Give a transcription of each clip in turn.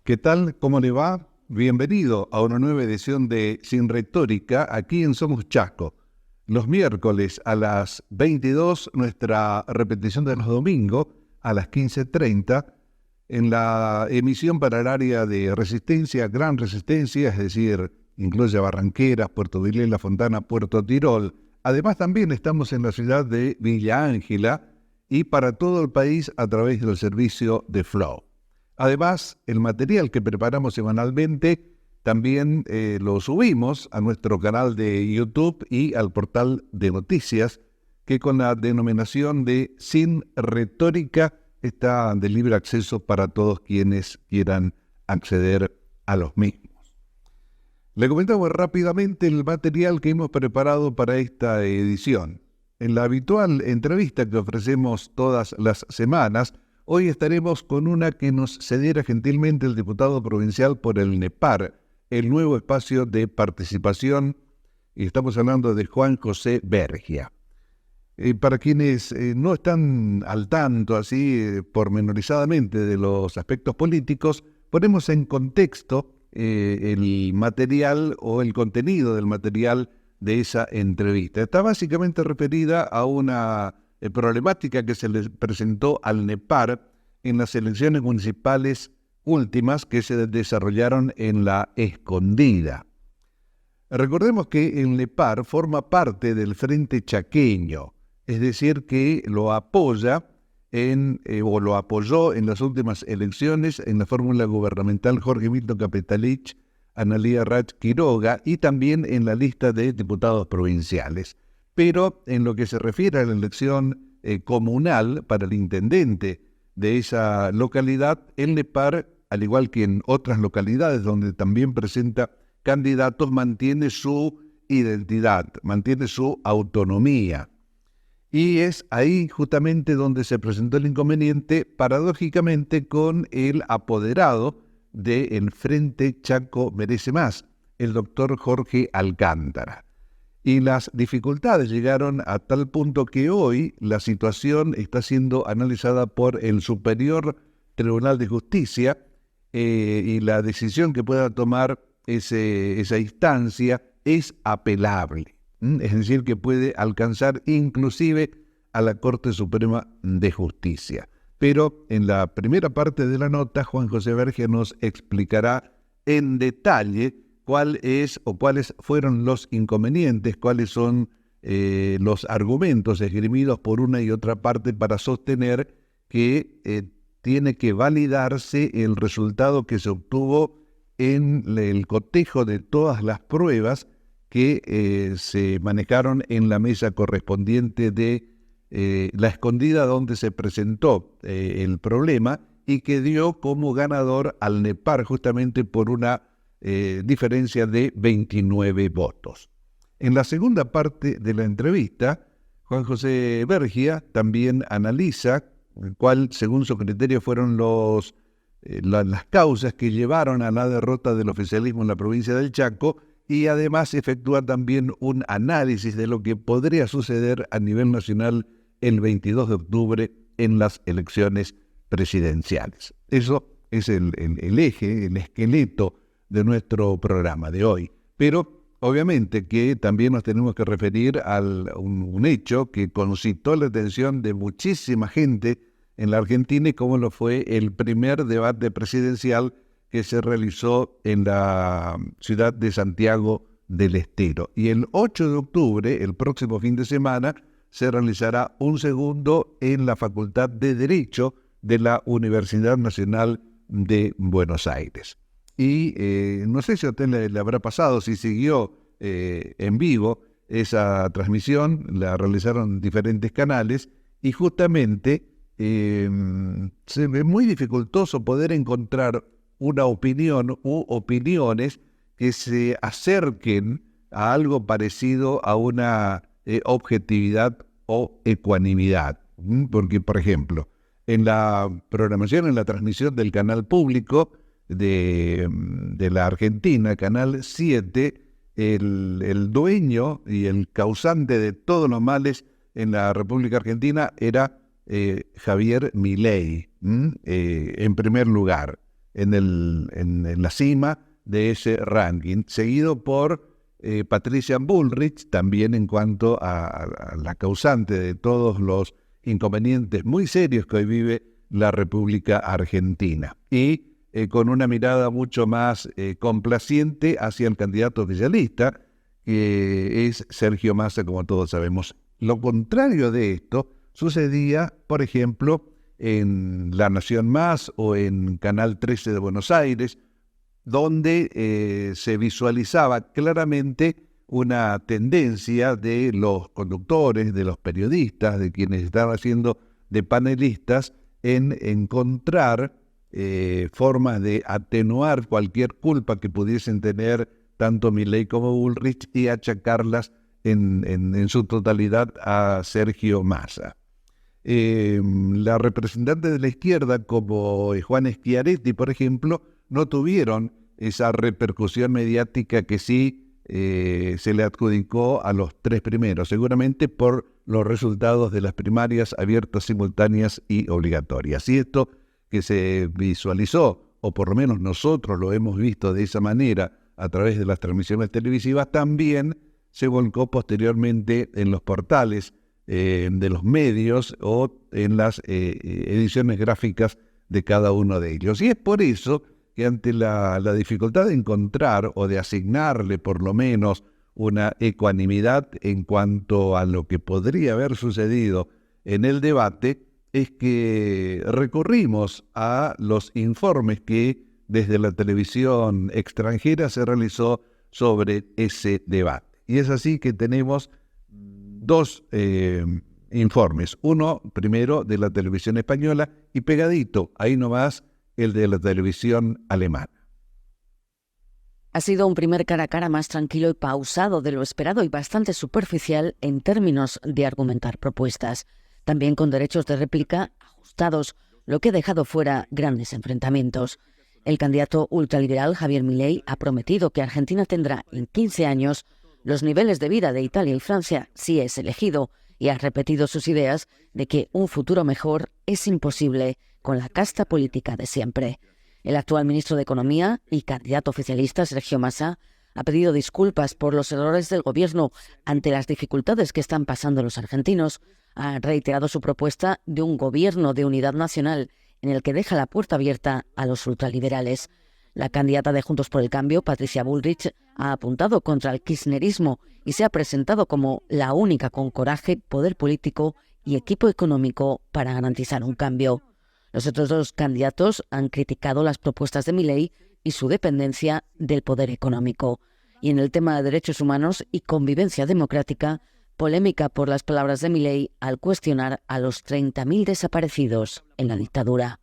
¿Qué tal? ¿Cómo le va? Bienvenido a una nueva edición de Sin Retórica, aquí en Somos Chaco. Los miércoles a las 22, nuestra repetición de los domingos a las 15:30, en la emisión para el área de resistencia, gran resistencia, es decir, incluye Barranqueras, Puerto Villela, Fontana, Puerto Tirol. Además, también estamos en la ciudad de Villa Ángela y para todo el país a través del servicio de Flow. Además, el material que preparamos semanalmente también lo subimos a nuestro canal de YouTube y al portal de noticias, que con la denominación de Sin Retórica está de libre acceso para todos quienes quieran acceder a los mismos. Le comentamos rápidamente el material que hemos preparado para esta edición. En la habitual entrevista que ofrecemos todas las semanas, hoy estaremos con una que nos cediera gentilmente el diputado provincial por el NEPAR, el nuevo espacio de participación, y estamos hablando de Juan José Bergia. Para quienes no están al tanto así pormenorizadamente de los aspectos políticos, ponemos en contexto el material o el contenido del material de esa entrevista. Está básicamente referida a una problemática que se le presentó al NEPAR en las elecciones municipales últimas que se desarrollaron en La Escondida. Recordemos que el NEPAR forma parte del Frente Chaqueño, es decir, que lo apoya o lo apoyó en las últimas elecciones en la fórmula gubernamental Jorge Milton Capitalich, Analía Rach Quiroga y también en la lista de diputados provinciales. Pero en lo que se refiere a la elección comunal para el intendente de esa localidad, el NEPAR, al igual que en otras localidades donde también presenta candidatos, mantiene su identidad, mantiene su autonomía. Y es ahí justamente donde se presentó el inconveniente, paradójicamente, con el apoderado del Frente Chaco Merece Más, el doctor Jorge Alcántara. Y las dificultades llegaron a tal punto que hoy la situación está siendo analizada por el Superior Tribunal de Justicia y la decisión que pueda tomar esa instancia es apelable. Es decir, que puede alcanzar inclusive a la Corte Suprema de Justicia. Pero en la primera parte de la nota, Juan José Bergia nos explicará en detalle cuáles fueron los inconvenientes, cuáles son los argumentos esgrimidos por una y otra parte para sostener que tiene que validarse el resultado que se obtuvo en el cotejo de todas las pruebas que se manejaron en la mesa correspondiente de La Escondida, donde se presentó el problema y que dio como ganador al NEPAR justamente por una diferencia de 29 votos. En la segunda parte de la entrevista, Juan José Bergia también analiza cuál, según su criterio, fueron las causas que llevaron a la derrota del oficialismo en la provincia del Chaco, y además efectúa también un análisis de lo que podría suceder a nivel nacional el 22 de octubre en las elecciones presidenciales. Eso es el eje, el esqueleto de nuestro programa de hoy. Pero obviamente que también nos tenemos que referir a un hecho que concitó la atención de muchísima gente en la Argentina y como lo fue el primer debate presidencial que se realizó en la ciudad de Santiago del Estero. Y el 8 de octubre, el próximo fin de semana, se realizará un segundo en la Facultad de Derecho de la Universidad Nacional de Buenos Aires. Y no sé si a usted le habrá pasado, si siguió en vivo esa transmisión, la realizaron diferentes canales, y justamente se ve muy dificultoso poder encontrar una opinión u opiniones que se acerquen a algo parecido a una objetividad o ecuanimidad. Porque, por ejemplo, en la programación, en la transmisión del canal público de la Argentina, Canal 7, el dueño y el causante de todos los males en la República Argentina era Javier Milei, en primer lugar, en la cima de ese ranking, seguido por Patricia Bullrich, también en cuanto a la causante de todos los inconvenientes muy serios que hoy vive la República Argentina. Y con una mirada mucho más complaciente hacia el candidato oficialista, que es Sergio Massa, como todos sabemos. Lo contrario de esto sucedía, por ejemplo, en La Nación Más o en Canal 13 de Buenos Aires, donde se visualizaba claramente una tendencia de los conductores, de los periodistas, de quienes estaban haciendo de panelistas, en encontrar formas de atenuar cualquier culpa que pudiesen tener tanto Milei como Bullrich y achacarlas en su totalidad a Sergio Massa. La representante de la izquierda, como Juan Schiaretti, por ejemplo, no tuvieron esa repercusión mediática que sí se le adjudicó a los tres primeros, seguramente por los resultados de las primarias abiertas, simultáneas y obligatorias. Y esto que se visualizó, o por lo menos nosotros lo hemos visto de esa manera a través de las transmisiones televisivas, también se volcó posteriormente en los portales de los medios o en las ediciones gráficas de cada uno de ellos. Y es por eso que ante la dificultad de encontrar o de asignarle por lo menos una ecuanimidad en cuanto a lo que podría haber sucedido en el debate, es que recurrimos a los informes que desde la televisión extranjera se realizó sobre ese debate. Y es así que tenemos dos informes. Uno, primero, de la televisión española y pegadito, ahí nomás, el de la televisión alemana. Ha sido un primer cara a cara más tranquilo y pausado de lo esperado y bastante superficial en términos de argumentar propuestas. También con derechos de réplica ajustados, lo que ha dejado fuera grandes enfrentamientos. El candidato ultraliberal Javier Milei ha prometido que Argentina tendrá en 15 años los niveles de vida de Italia y Francia si es elegido, y ha repetido sus ideas de que un futuro mejor es imposible con la casta política de siempre. El actual ministro de Economía y candidato oficialista, Sergio Massa, ha pedido disculpas por los errores del gobierno ante las dificultades que están pasando los argentinos. Ha reiterado su propuesta de un gobierno de unidad nacional en el que deja la puerta abierta a los ultraliberales. La candidata de Juntos por el Cambio, Patricia Bullrich, ha apuntado contra el kirchnerismo y se ha presentado como la única con coraje, poder político y equipo económico para garantizar un cambio. Los otros dos candidatos han criticado las propuestas de Milei y su dependencia del poder económico. Y en el tema de derechos humanos y convivencia democrática, polémica por las palabras de Milei al cuestionar a los 30.000 desaparecidos en la dictadura.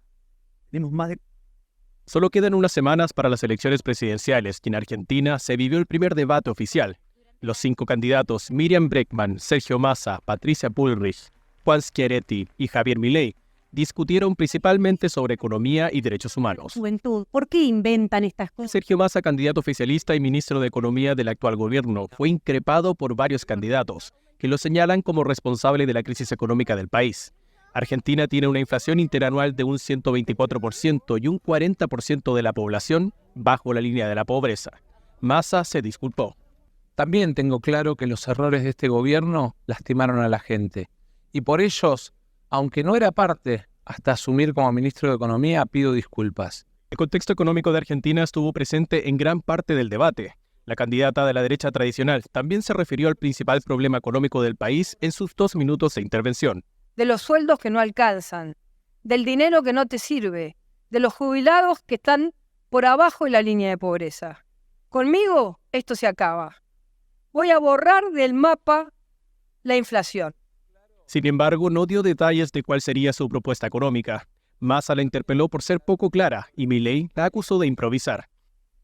Solo quedan unas semanas para las elecciones presidenciales y en Argentina se vivió el primer debate oficial. Los 5 candidatos, Miriam Bregman, Sergio Massa, Patricia Bullrich, Juan Schiaretti y Javier Milei, discutieron principalmente sobre economía y derechos humanos. Juventud, ¿por qué inventan estas cosas? Sergio Massa, candidato oficialista y ministro de Economía del actual gobierno, fue increpado por varios candidatos que lo señalan como responsable de la crisis económica del país. Argentina tiene una inflación interanual de un 124% y un 40% de la población bajo la línea de la pobreza. Massa se disculpó. También tengo claro que los errores de este gobierno lastimaron a la gente. Y por ellos, aunque no era parte hasta asumir como ministro de Economía, pido disculpas. El contexto económico de Argentina estuvo presente en gran parte del debate. La candidata de la derecha tradicional también se refirió al principal problema económico del país en sus 2 minutos de intervención. De los sueldos que no alcanzan, del dinero que no te sirve, de los jubilados que están por abajo de la línea de pobreza. Conmigo esto se acaba. Voy a borrar del mapa la inflación. Sin embargo, no dio detalles de cuál sería su propuesta económica. Massa la interpeló por ser poco clara y Milei la acusó de improvisar.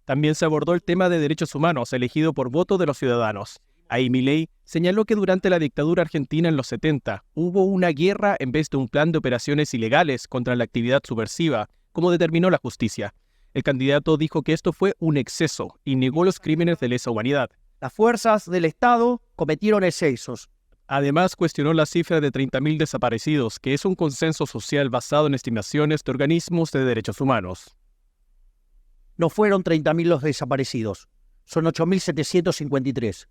También se abordó el tema de derechos humanos elegido por voto de los ciudadanos. Ahí Milei señaló que durante la dictadura argentina en los 70 hubo una guerra en vez de un plan de operaciones ilegales contra la actividad subversiva, como determinó la justicia. El candidato dijo que esto fue un exceso y negó los crímenes de lesa humanidad. Las fuerzas del Estado cometieron excesos. Además, cuestionó la cifra de 30.000 desaparecidos, que es un consenso social basado en estimaciones de organismos de derechos humanos. No fueron 30.000 los desaparecidos, son 8.753.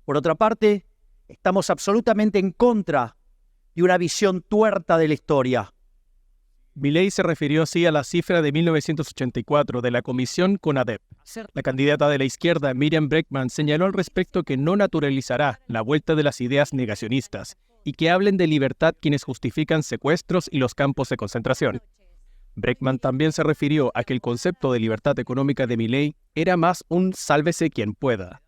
Por otra parte, estamos absolutamente en contra de una visión tuerta de la historia. Milei se refirió así a la cifra de 1984 de la Comisión CONADEP. La candidata de la izquierda, Miriam Bregman, señaló al respecto que no naturalizará la vuelta de las ideas negacionistas y que hablen de libertad quienes justifican secuestros y los campos de concentración. Bregman también se refirió a que el concepto de libertad económica de Milei era más un sálvese quien pueda.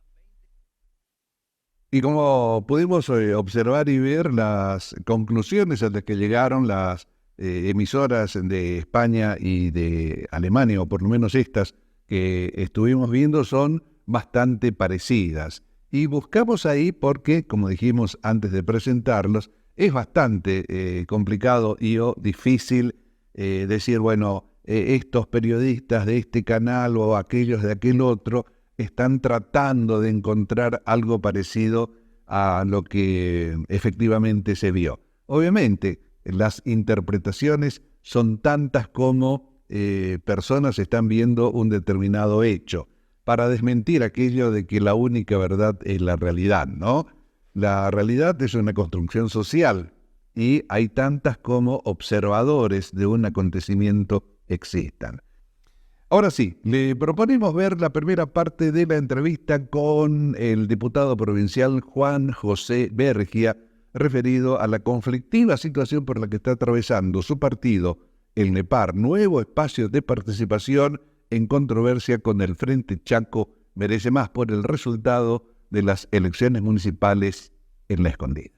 Y como pudimos observar y ver las conclusiones a las que llegaron las emisoras de España y de Alemania, o por lo menos estas que estuvimos viendo, son bastante parecidas. Y buscamos ahí porque, como dijimos antes de presentarlos, es bastante complicado y difícil decir, bueno, estos periodistas de este canal o aquellos de aquel otro están tratando de encontrar algo parecido a lo que efectivamente se vio. Obviamente, las interpretaciones son tantas como personas están viendo un determinado hecho, para desmentir aquello de que la única verdad es la realidad, ¿no? La realidad es una construcción social y hay tantas como observadores de un acontecimiento existan. Ahora sí, le proponemos ver la primera parte de la entrevista con el diputado provincial Juan José Bergia, referido a la conflictiva situación por la que está atravesando su partido, el NEPAR, nuevo espacio de participación en controversia con el Frente Chaco Merece Más por el resultado de las elecciones municipales en La Escondida.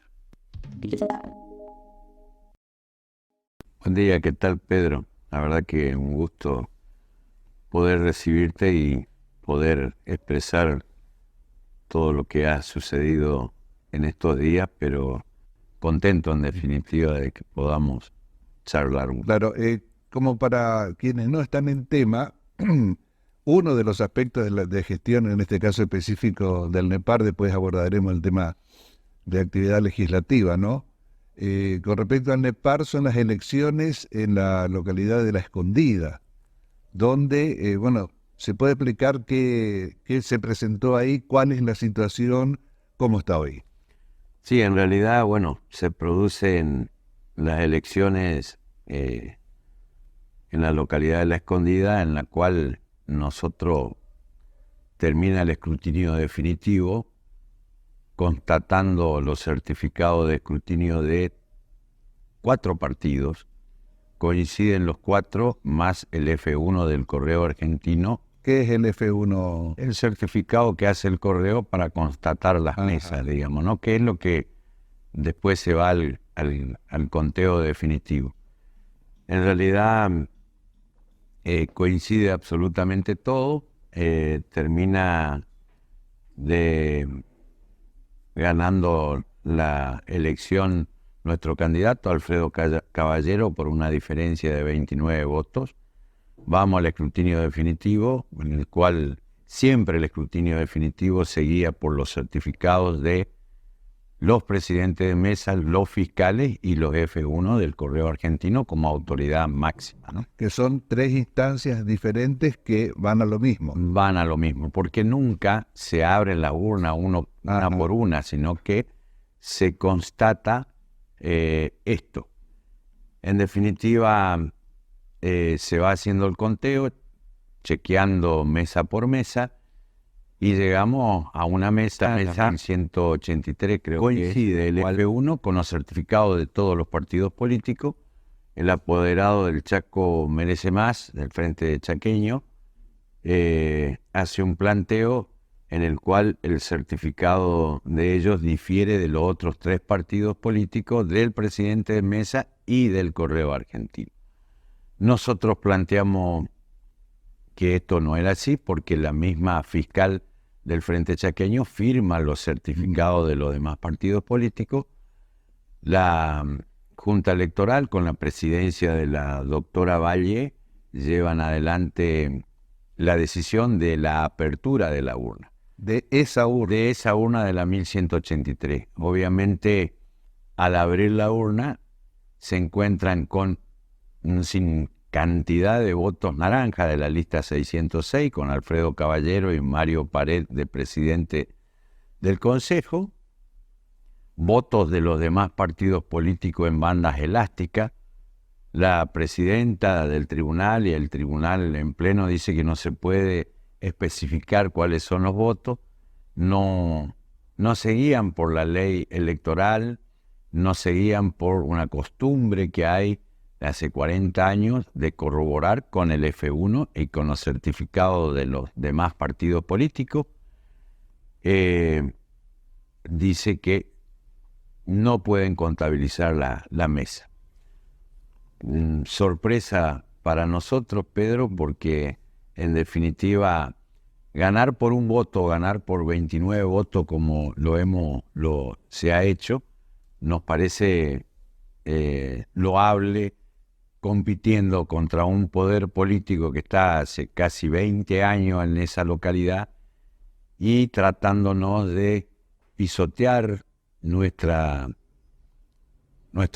Buen día, ¿qué tal, Pedro? La verdad que un gusto poder recibirte y poder expresar todo lo que ha sucedido en estos días, pero contento en definitiva de que podamos charlar. Claro, como para quienes no están en tema, uno de los aspectos de gestión, en este caso específico del NEPAR, después abordaremos el tema de actividad legislativa, ¿no? Con respecto al NEPAR, son las elecciones en la localidad de La Escondida, donde, se puede explicar qué se presentó ahí, cuál es la situación, cómo está hoy. Sí, en realidad, se producen las elecciones en la localidad de La Escondida, en la cual nosotros termina el escrutinio definitivo, constatando los certificados de escrutinio de 4 partidos. Coinciden los 4 más el F1 del Correo Argentino. ¿Qué es el F1? El certificado que hace el Correo para constatar las mesas, digamos, ¿no? Que es lo que después se va al conteo definitivo. En realidad coincide absolutamente todo. Termina ganando la elección nuestro candidato Alfredo Caballero por una diferencia de 29 votos. Vamos al escrutinio definitivo, en el cual siempre el escrutinio definitivo se guía por los certificados de los presidentes de mesa, los fiscales y los F1 del Correo Argentino como autoridad máxima, ¿no? Que son 3 instancias diferentes que van a lo mismo. Van a lo mismo, porque nunca se abre la urna una por una, sino que se constata esto. En definitiva, se va haciendo el conteo, chequeando mesa por mesa, y llegamos a una mesa 183, creo que coincide el F1 con los certificados de todos los partidos políticos. El apoderado del Chaco Merece Más, del Frente Chaqueño, hace un planteo en el cual el certificado de ellos difiere de los otros 3 partidos políticos, del presidente de mesa y del Correo Argentino. Nosotros planteamos que esto no era así, porque la misma fiscal del Frente Chaqueño firma los certificados de los demás partidos políticos. La Junta Electoral, con la presidencia de la doctora Valle, llevan adelante la decisión de la apertura de la urna. De esa urna. De esa urna de la 1183. Obviamente, al abrir la urna, se encuentran con sin cantidad de votos naranja de la lista 606, con Alfredo Caballero y Mario Pared de presidente del Consejo, votos de los demás partidos políticos en bandas elásticas. La presidenta del tribunal y el tribunal en pleno dice que no se puede especificar cuáles son los votos, no seguían por la ley electoral, no seguían por una costumbre que hay de hace 40 años de corroborar con el F1 y con los certificados de los demás partidos políticos. Dice que no pueden contabilizar la mesa. Sorpresa para nosotros, Pedro, porque en definitiva ganar por un voto, ganar por 29 votos como se ha hecho, nos parece loable, compitiendo contra un poder político que está hace casi 20 años en esa localidad y tratándonos de pisotear nuestro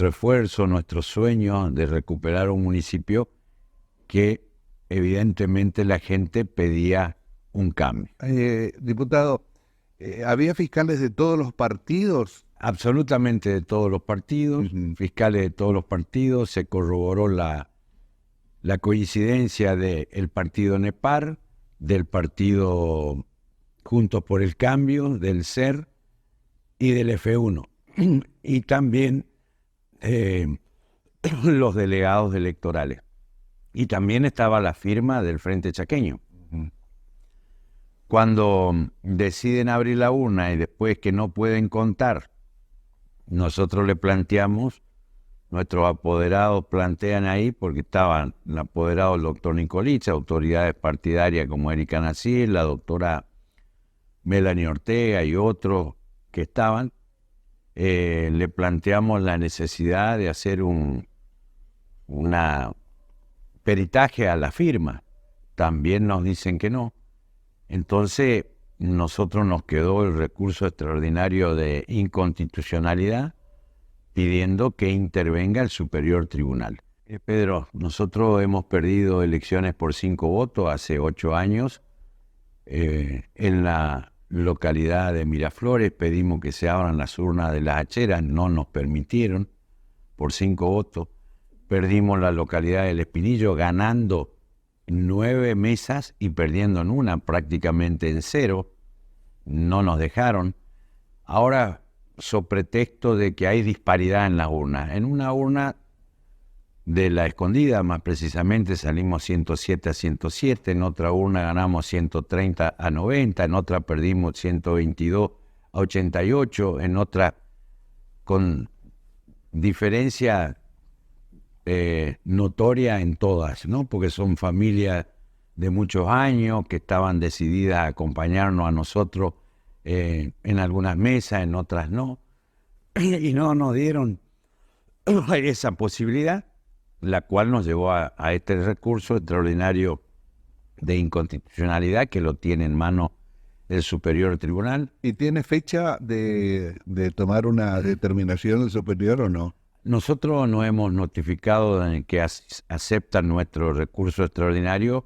esfuerzo, nuestro sueño de recuperar un municipio que evidentemente la gente pedía un cambio. Diputado, ¿había fiscales de todos los partidos? Absolutamente de todos los partidos, fiscales de todos los partidos. Se corroboró la coincidencia del partido NEPAR, del partido Juntos por el Cambio, del SER y del F1. Y también los delegados electorales. Y también estaba la firma del Frente Chaqueño. Cuando deciden abrir la urna y después que no pueden contar, nosotros le planteamos, nuestros apoderados plantean ahí, porque estaban el apoderado el doctor Nicolich, autoridades partidarias como Erika Nacier, la doctora Melanie Ortega y otros que estaban, le planteamos la necesidad de hacer una peritaje a la firma. También nos dicen que no. Entonces, nosotros nos quedó el recurso extraordinario de inconstitucionalidad pidiendo que intervenga el Superior Tribunal. Pedro, nosotros hemos perdido elecciones por 5 votos hace 8 años. En la localidad de Miraflores pedimos que se abran las urnas de las hacheras, no nos permitieron por 5 votos. Perdimos la localidad del Espinillo ganando 9 mesas y perdiendo en una, prácticamente en 0. No nos dejaron. Ahora, so pretexto de que hay disparidad en las urnas. En una urna de La Escondida, más precisamente, salimos 107 a 107. En otra urna ganamos 130 a 90. En otra perdimos 122 a 88. En otra con diferencia notoria en todas, ¿no? Porque son familias de muchos años que estaban decididas a acompañarnos a nosotros en algunas mesas, en otras no, y no nos dieron esa posibilidad, la cual nos llevó a este recurso extraordinario de inconstitucionalidad que lo tiene en mano el Superior Tribunal. ¿Y tiene fecha de tomar una determinación el Superior o no? Nosotros nos hemos notificado de que aceptan nuestro recurso extraordinario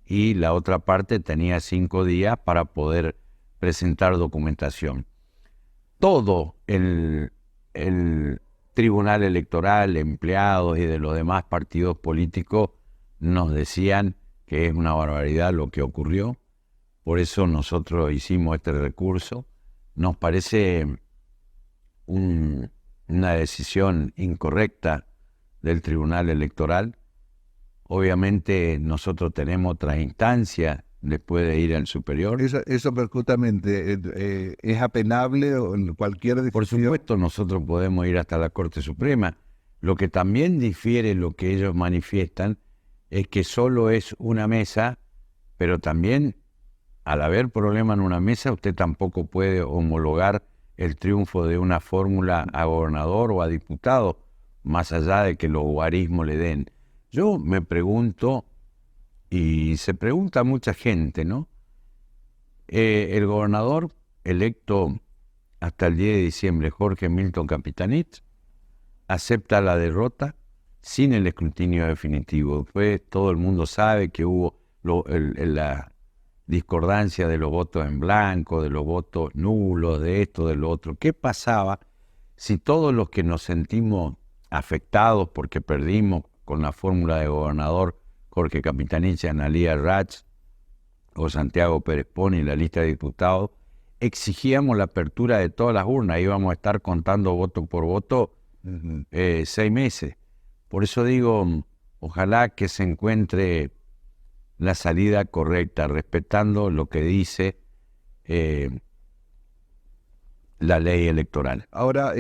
y la otra parte tenía 5 días para poder presentar documentación. Todo el Tribunal Electoral, empleados y de los demás partidos políticos nos decían que es una barbaridad lo que ocurrió. Por eso nosotros hicimos este recurso. Nos parece una decisión incorrecta del Tribunal Electoral. Obviamente nosotros tenemos otras instancias después de ir al superior. Eso justamente es apelable o en cualquier decisión. Por supuesto, nosotros podemos ir hasta la Corte Suprema. Lo que también difiere lo que ellos manifiestan es que solo es una mesa, pero también al haber problema en una mesa, usted tampoco puede homologar el triunfo de una fórmula a gobernador o a diputado, más allá de que los guarismos le den. Yo me pregunto, y se pregunta mucha gente, ¿no? El gobernador electo hasta el 10 de diciembre, Jorge Milton Capitanich, acepta la derrota sin el escrutinio definitivo. Después todo el mundo sabe que hubo la discordancia de los votos en blanco, de los votos nulos, de esto, de lo otro. ¿Qué pasaba si todos los que nos sentimos afectados porque perdimos con la fórmula de gobernador Jorge Capitanich, Analía Rach o Santiago Pérez Poni en la lista de diputados, exigíamos la apertura de todas las urnas? Íbamos a estar contando voto por voto 6 meses. Por eso digo, ojalá que se encuentre la salida correcta, respetando lo que dice la ley electoral. Ahora,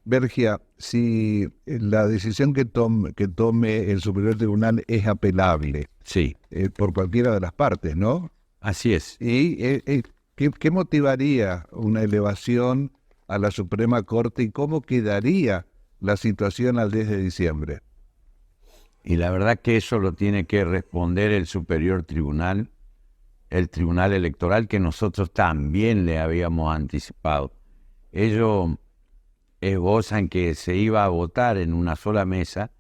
Bergia, si la decisión que tome el Superior Tribunal es apelable, Sí, por cualquiera de las partes, ¿no? así es. ¿Y qué motivaría una elevación a la Suprema Corte y cómo quedaría la situación al 10 de diciembre? Y la verdad que eso lo tiene que responder el Superior Tribunal, el Tribunal Electoral, que nosotros también le habíamos anticipado. Ellos esbozan que se iba a votar en una sola mesa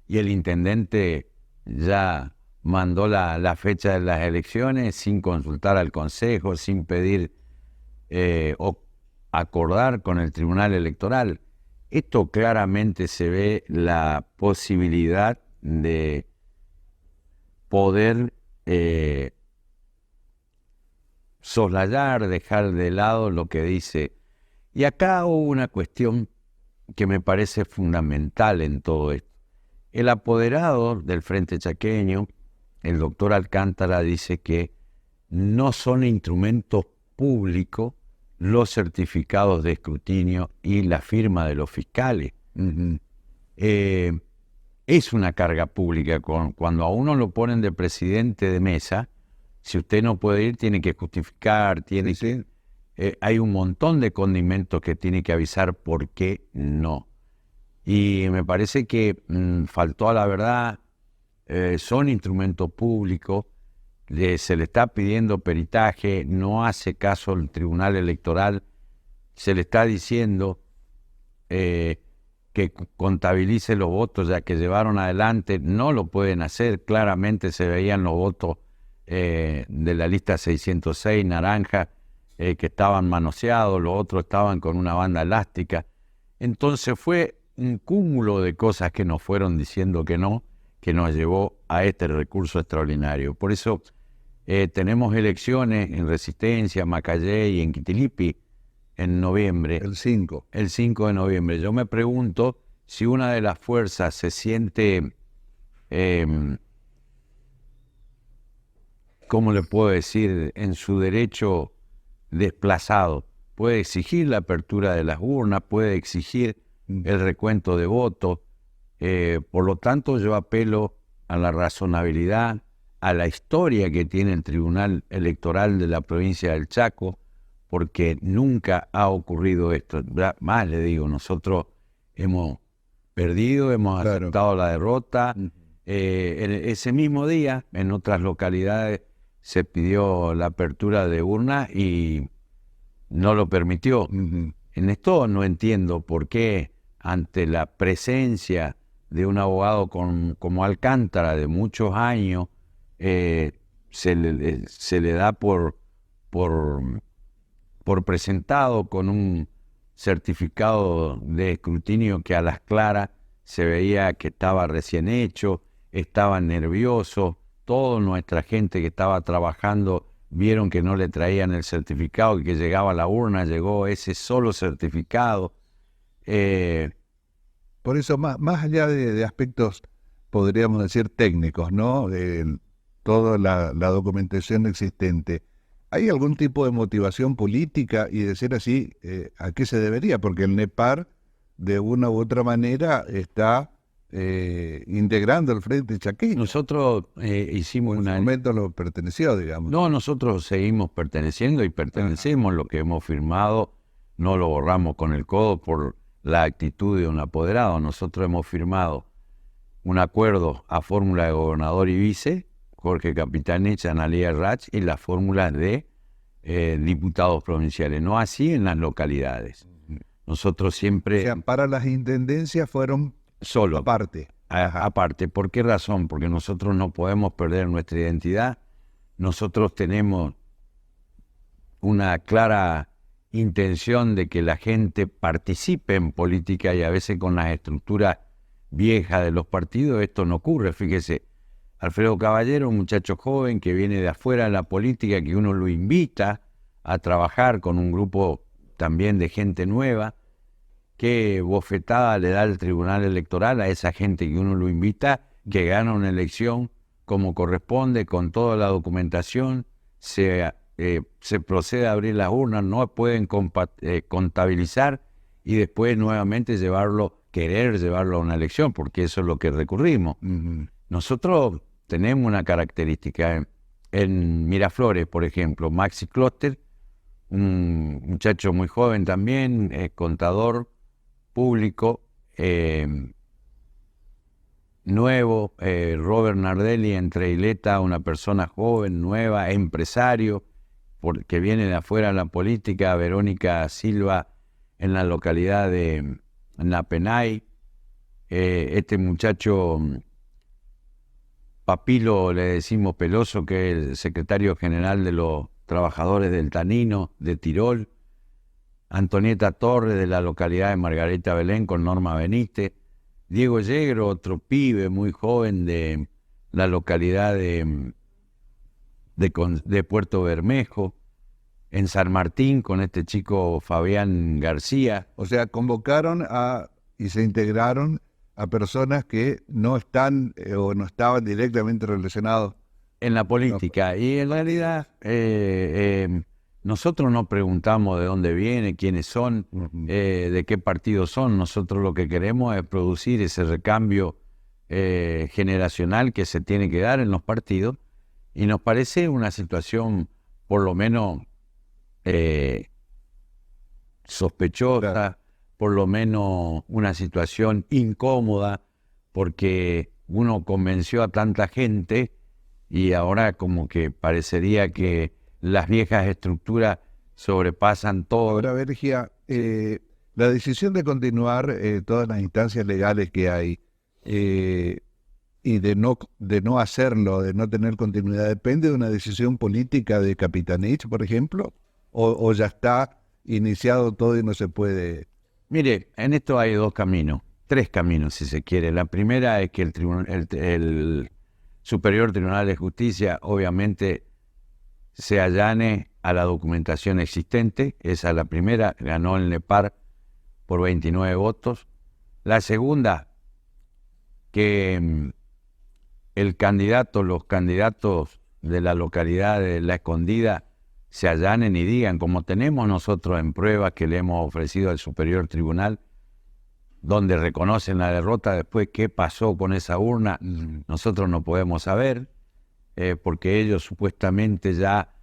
y el intendente ya mandó la fecha de las elecciones sin consultar al Consejo, sin pedir o acordar con el Tribunal Electoral. Esto claramente se ve la posibilidad de poder soslayar, dejar de lado lo que dice. Y acá hubo una cuestión que me parece fundamental en todo esto. El apoderado del Frente Chaqueño, el doctor Alcántara, dice que no son instrumentos públicos los certificados de escrutinio y la firma de los fiscales. Es una carga pública. Cuando a uno lo ponen de presidente de mesa, si usted no puede ir, tiene que justificar, hay un montón de condimentos que tiene que avisar por qué no. Y me parece que faltó a la verdad. Son instrumentos públicos, se le está pidiendo peritaje, no hace caso el Tribunal Electoral, se le está diciendo que contabilice los votos ya que llevaron adelante, no lo pueden hacer. Claramente se veían los votos de la lista 606 naranja que estaban manoseados, los otros estaban con una banda elástica. Entonces fue un cúmulo de cosas que nos fueron diciendo que no, que nos llevó a este recurso extraordinario. Por eso tenemos elecciones en Resistencia, Macayé y en Quitilipi en noviembre. El 5. El 5 de noviembre. Yo me pregunto si una de las fuerzas se siente, ¿cómo le puedo decir?, en su derecho desplazado. Puede exigir la apertura de las urnas, puede exigir el recuento de votos. Por lo tanto, yo apelo a la razonabilidad, a la historia que tiene el Tribunal Electoral de la provincia del Chaco, porque nunca ha ocurrido esto. Más le digo, nosotros hemos perdido, hemos aceptado la derrota. Ese mismo día, en otras localidades, se pidió la apertura de urnas y no lo permitió. En esto no entiendo por qué, ante la presencia de un abogado como Alcántara de muchos años, se le da por presentado con un certificado de escrutinio que a las claras se veía que estaba recién hecho, estaba nervioso. Toda nuestra gente que estaba trabajando vieron que no le traían el certificado y que llegaba a la urna, llegó ese solo certificado. Por eso, más allá de aspectos, podríamos decir, técnicos, ¿no? Toda la documentación existente, ¿hay algún tipo de motivación política? Y decir así, ¿a qué se debería? Porque el NEPAR, de una u otra manera, está integrando el Frente Chaqueño. Nosotros hicimos en un momento lo perteneció, digamos. No, nosotros seguimos perteneciendo y pertenecemos. Lo que hemos firmado no lo borramos con el codo por la actitud de un apoderado. Nosotros hemos firmado un acuerdo a fórmula de gobernador y vice, Jorge Capitanich, Analía Rach, y la fórmula de diputados provinciales, no así en las localidades. Nosotros O siempre... sea, para las intendencias fueron solo, aparte. aparte. ¿Por qué razón? Porque nosotros no podemos perder nuestra identidad. Nosotros tenemos una clara intención de que la gente participe en política y a veces con las estructuras viejas de los partidos esto no ocurre. Fíjese, Alfredo Caballero, un muchacho joven que viene de afuera de la política, que uno lo invita a trabajar con un grupo también de gente nueva. Qué bofetada le da el Tribunal Electoral a esa gente que uno lo invita, que gana una elección como corresponde, con toda la documentación, se procede a abrir las urnas, no pueden contabilizar y después nuevamente querer llevarlo a una elección, porque eso es lo que recurrimos. Nosotros tenemos una característica. En Miraflores, por ejemplo, Maxi Closter, un muchacho muy joven también, contador público, nuevo, Robert Nardelli en Treileta, una persona joven, nueva, empresario, que viene de afuera de la política, Verónica Silva en la localidad de Napenay, este muchacho Papilo, le decimos Peloso, que es el secretario general de los trabajadores del Tanino, de Tirol, Antonieta Torres de la localidad de Margarita Belén con Norma Benítez, Diego Yegro, otro pibe muy joven de la localidad de Puerto Bermejo, en San Martín con este chico Fabián García. O sea, convocaron y se integraron a personas que no están o no estaban directamente relacionados en la política. Y en realidad nosotros no preguntamos de dónde vienen, quiénes son, de qué partido son. Nosotros lo que queremos es producir ese recambio generacional que se tiene que dar en los partidos, y nos parece una situación por lo menos sospechosa, claro, por lo menos una situación incómoda, porque uno convenció a tanta gente y ahora como que parecería que las viejas estructuras sobrepasan todo. Ahora, Vergia, la decisión de continuar todas las instancias legales que hay y de no hacerlo, de no tener continuidad, ¿depende de una decisión política de Capitanich, por ejemplo? ¿O ya está iniciado todo y no se puede? Mire, en esto hay tres caminos si se quiere. La primera es que el Superior Tribunal de Justicia obviamente se allane a la documentación existente. Esa es la primera, ganó el NEPAR por 29 votos. La segunda, que los candidatos de la localidad de La Escondida se allanen y digan, como tenemos nosotros en pruebas que le hemos ofrecido al Superior Tribunal, donde reconocen la derrota. Después qué pasó con esa urna, nosotros no podemos saber, porque ellos supuestamente ya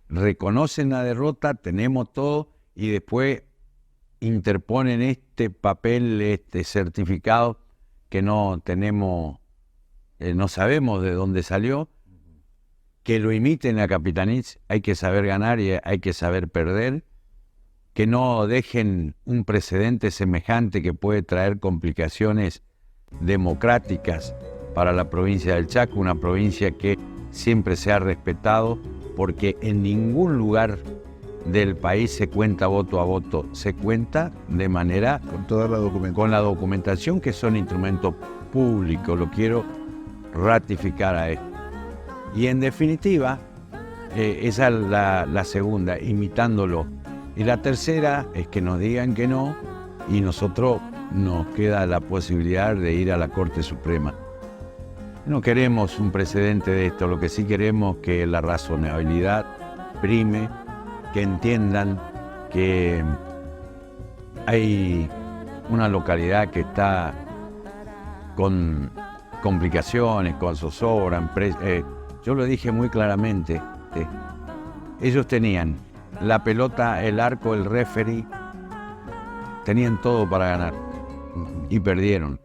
reconocen la derrota, tenemos todo, y después interponen este papel, este certificado que no tenemos, no sabemos de dónde salió. Que lo imiten a Capitanich. Hay que saber ganar y hay que saber perder. Que no dejen un precedente semejante que puede traer complicaciones democráticas para la provincia del Chaco, una provincia que siempre se ha respetado, porque en ningún lugar del país se cuenta voto a voto, se cuenta de manera Con toda la documentación. con la documentación, que son instrumentos públicos. Lo quiero ratificar a esto. Y en definitiva, esa es la segunda, imitándolo. Y la tercera es que nos digan que no, y nosotros nos queda la posibilidad de ir a la Corte Suprema. No queremos un precedente de esto, lo que sí queremos es que la razonabilidad prime, que entiendan que hay una localidad que está con complicaciones, con zozobra. Yo lo dije muy claramente, ellos tenían la pelota, el arco, el referee, tenían todo para ganar y perdieron.